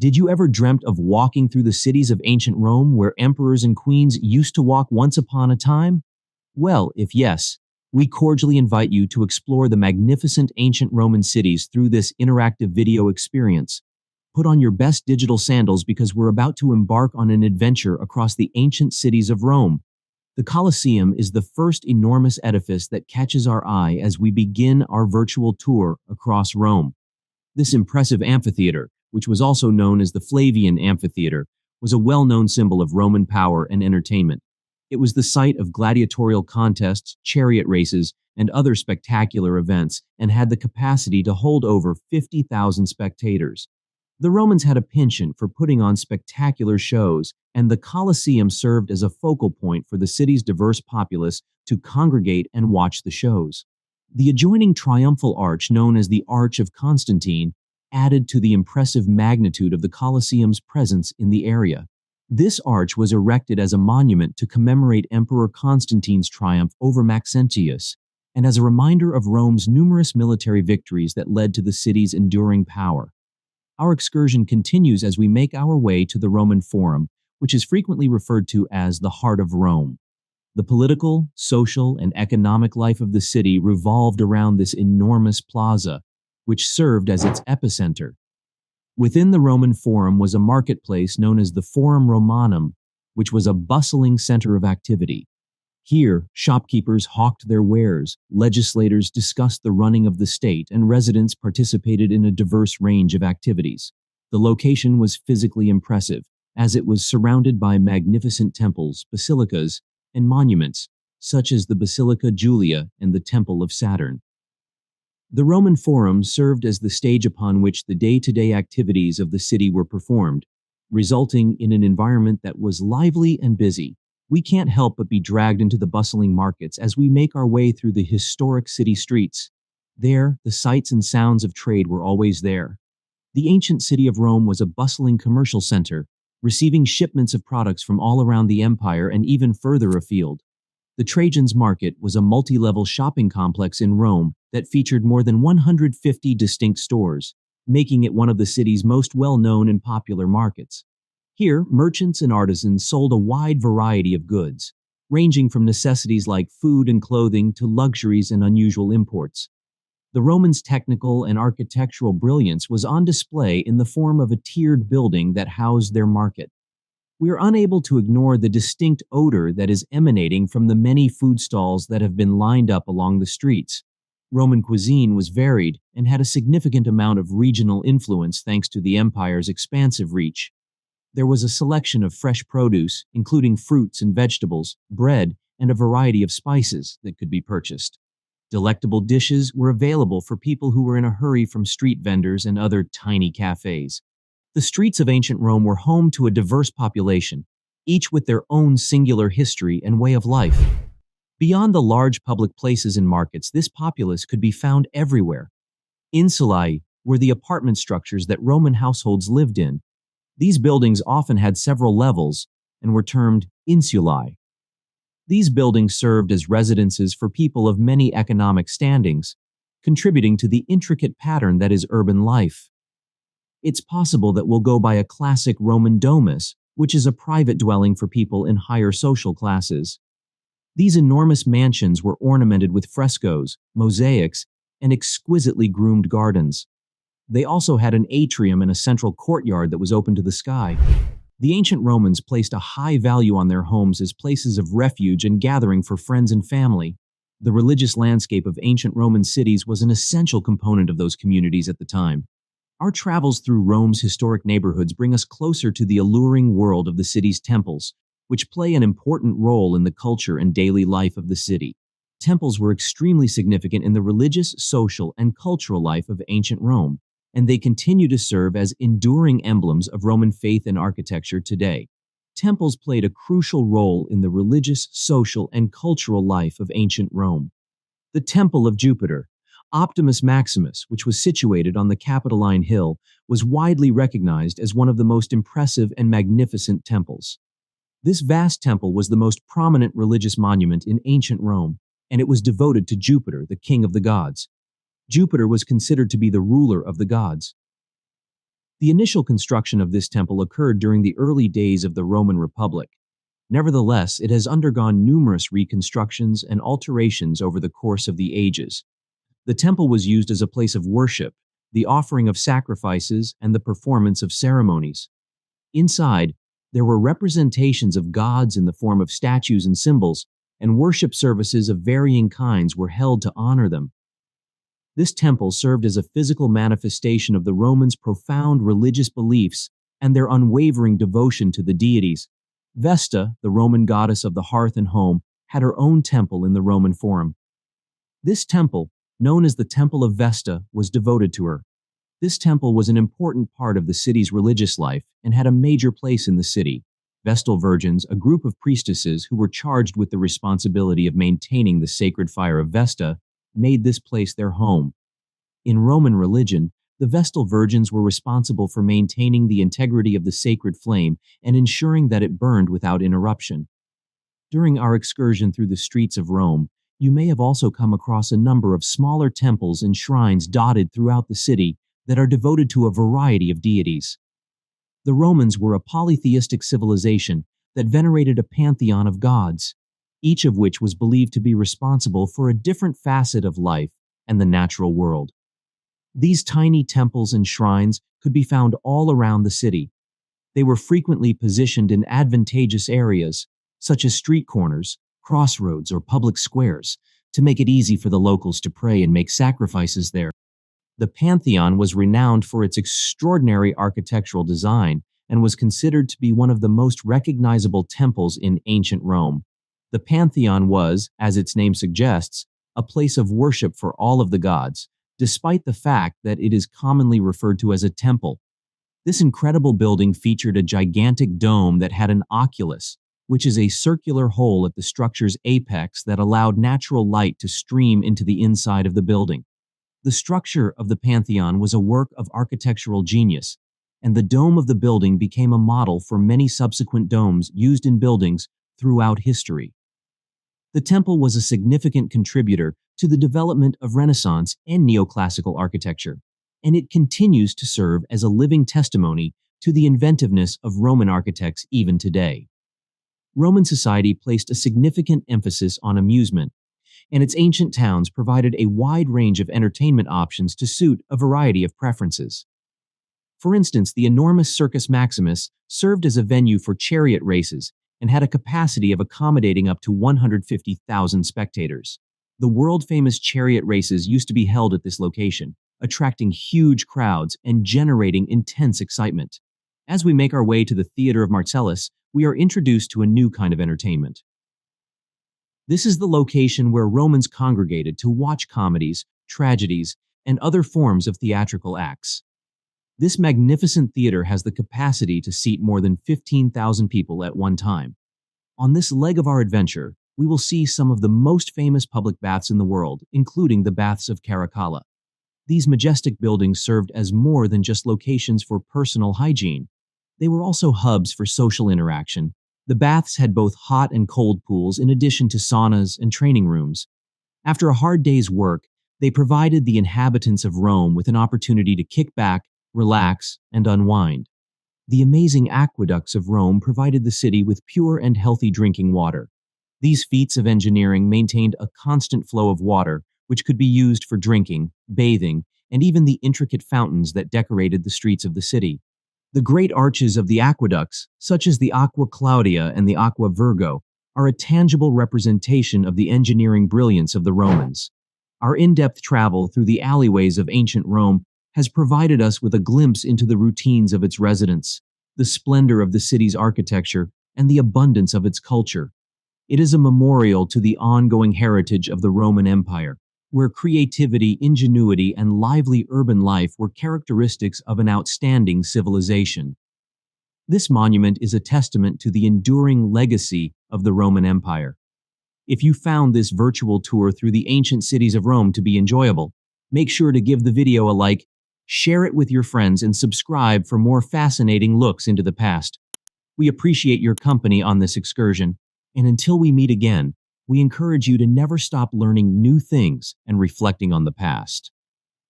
Did you ever dreamt of walking through the cities of ancient Rome where emperors and queens used to walk once upon a time? Well, if yes, we cordially invite you to explore the magnificent ancient Roman cities through this interactive video experience. Put on your best digital sandals because we're about to embark on an adventure across the ancient cities of Rome. The Colosseum is the first enormous edifice that catches our eye as we begin our virtual tour across Rome. This impressive amphitheater, which was also known as the Flavian Amphitheater, was a well-known symbol of Roman power and entertainment. It was the site of gladiatorial contests, chariot races, and other spectacular events, and had the capacity to hold over 50,000 spectators. The Romans had a penchant for putting on spectacular shows, and the Colosseum served as a focal point for the city's diverse populace to congregate and watch the shows. The adjoining triumphal arch, known as the Arch of Constantine, added to the impressive magnitude of the Colosseum's presence in the area. This arch was erected as a monument to commemorate Emperor Constantine's triumph over Maxentius, and as a reminder of Rome's numerous military victories that led to the city's enduring power. Our excursion continues as we make our way to the Roman Forum, which is frequently referred to as the heart of Rome. The political, social, and economic life of the city revolved around this enormous plaza, which served as its epicenter. Within the Roman Forum was a marketplace known as the Forum Romanum, which was a bustling center of activity. Here, shopkeepers hawked their wares, legislators discussed the running of the state, and residents participated in a diverse range of activities. The location was physically impressive, as it was surrounded by magnificent temples, basilicas, and monuments, such as the Basilica Julia and the Temple of Saturn. The Roman Forum served as the stage upon which the day-to-day activities of the city were performed, resulting in an environment that was lively and busy. We can't help but be dragged into the bustling markets as we make our way through the historic city streets. There, the sights and sounds of trade were always there. The ancient city of Rome was a bustling commercial center, receiving shipments of products from all around the empire and even further afield. The Trajan's Market was a multi-level shopping complex in Rome that featured more than 150 distinct stores, making it one of the city's most well-known and popular markets. Here, merchants and artisans sold a wide variety of goods, ranging from necessities like food and clothing to luxuries and unusual imports. The Romans' technical and architectural brilliance was on display in the form of a tiered building that housed their market. We are unable to ignore the distinct odor that is emanating from the many food stalls that have been lined up along the streets. Roman cuisine was varied and had a significant amount of regional influence thanks to the empire's expansive reach. There was a selection of fresh produce, including fruits and vegetables, bread, and a variety of spices that could be purchased. Delectable dishes were available for people who were in a hurry from street vendors and other tiny cafes. The streets of ancient Rome were home to a diverse population, each with their own singular history and way of life. Beyond the large public places and markets, this populace could be found everywhere. Insulae were the apartment structures that Roman households lived in. These buildings often had several levels and were termed insulae. These buildings served as residences for people of many economic standings, contributing to the intricate pattern that is urban life. It's possible that we'll go by a classic Roman domus, which is a private dwelling for people in higher social classes. These enormous mansions were ornamented with frescoes, mosaics, and exquisitely groomed gardens. They also had an atrium and a central courtyard that was open to the sky. The ancient Romans placed a high value on their homes as places of refuge and gathering for friends and family. The religious landscape of ancient Roman cities was an essential component of those communities at the time. Our travels through Rome's historic neighborhoods bring us closer to the alluring world of the city's temples, which play an important role in the culture and daily life of the city. Temples were extremely significant in the religious, social, and cultural life of ancient Rome, and they continue to serve as enduring emblems of Roman faith and architecture today. Temples played a crucial role in the religious, social, and cultural life of ancient Rome. The Temple of Jupiter, Optimus Maximus, which was situated on the Capitoline Hill, was widely recognized as one of the most impressive and magnificent temples. This vast temple was the most prominent religious monument in ancient Rome, and it was devoted to Jupiter, the king of the gods. Jupiter was considered to be the ruler of the gods. The initial construction of this temple occurred during the early days of the Roman Republic. Nevertheless, it has undergone numerous reconstructions and alterations over the course of the ages. The temple was used as a place of worship, the offering of sacrifices, and the performance of ceremonies. Inside, there were representations of gods in the form of statues and symbols, and worship services of varying kinds were held to honor them. This temple served as a physical manifestation of the Romans' profound religious beliefs and their unwavering devotion to the deities. Vesta, the Roman goddess of the hearth and home, had her own temple in the Roman Forum. This temple, known as the Temple of Vesta, was devoted to her. This temple was an important part of the city's religious life and had a major place in the city. Vestal virgins, a group of priestesses who were charged with the responsibility of maintaining the sacred fire of Vesta, made this place their home. In Roman religion, the Vestal virgins were responsible for maintaining the integrity of the sacred flame and ensuring that it burned without interruption. During our excursion through the streets of Rome, you may have also come across a number of smaller temples and shrines dotted throughout the city that are devoted to a variety of deities. The Romans were a polytheistic civilization that venerated a pantheon of gods, each of which was believed to be responsible for a different facet of life and the natural world. These tiny temples and shrines could be found all around the city. They were frequently positioned in advantageous areas, such as street corners, crossroads, or public squares, to make it easy for the locals to pray and make sacrifices there. The Pantheon was renowned for its extraordinary architectural design and was considered to be one of the most recognizable temples in ancient Rome. The Pantheon was, as its name suggests, a place of worship for all of the gods, despite the fact that it is commonly referred to as a temple. This incredible building featured a gigantic dome that had an oculus, which is a circular hole at the structure's apex that allowed natural light to stream into the inside of the building. The structure of the Pantheon was a work of architectural genius, and the dome of the building became a model for many subsequent domes used in buildings throughout history. The temple was a significant contributor to the development of Renaissance and neoclassical architecture, and it continues to serve as a living testimony to the inventiveness of Roman architects even today. Roman society placed a significant emphasis on amusement, and its ancient towns provided a wide range of entertainment options to suit a variety of preferences. For instance, the enormous Circus Maximus served as a venue for chariot races and had a capacity of accommodating up to 150,000 spectators. The world-famous chariot races used to be held at this location, attracting huge crowds and generating intense excitement. As we make our way to the Theater of Marcellus, we are introduced to a new kind of entertainment. This is the location where Romans congregated to watch comedies, tragedies, and other forms of theatrical acts. This magnificent theater has the capacity to seat more than 15,000 people at one time. On this leg of our adventure, we will see some of the most famous public baths in the world, including the baths of Caracalla. These majestic buildings served as more than just locations for personal hygiene. They were also hubs for social interaction. The baths had both hot and cold pools in addition to saunas and training rooms. After a hard day's work, they provided the inhabitants of Rome with an opportunity to kick back, relax, and unwind. The amazing aqueducts of Rome provided the city with pure and healthy drinking water. These feats of engineering maintained a constant flow of water, which could be used for drinking, bathing, and even the intricate fountains that decorated the streets of the city. The great arches of the aqueducts, such as the Aqua Claudia and the Aqua Virgo, are a tangible representation of the engineering brilliance of the Romans. Our in-depth travel through the alleyways of ancient Rome has provided us with a glimpse into the routines of its residents, the splendor of the city's architecture, and the abundance of its culture. It is a memorial to the ongoing heritage of the Roman Empire, where creativity, ingenuity, and lively urban life were characteristics of an outstanding civilization. This monument is a testament to the enduring legacy of the Roman Empire. If you found this virtual tour through the ancient cities of Rome to be enjoyable, make sure to give the video a like, share it with your friends, and subscribe for more fascinating looks into the past. We appreciate your company on this excursion, and until we meet again, we encourage you to never stop learning new things and reflecting on the past.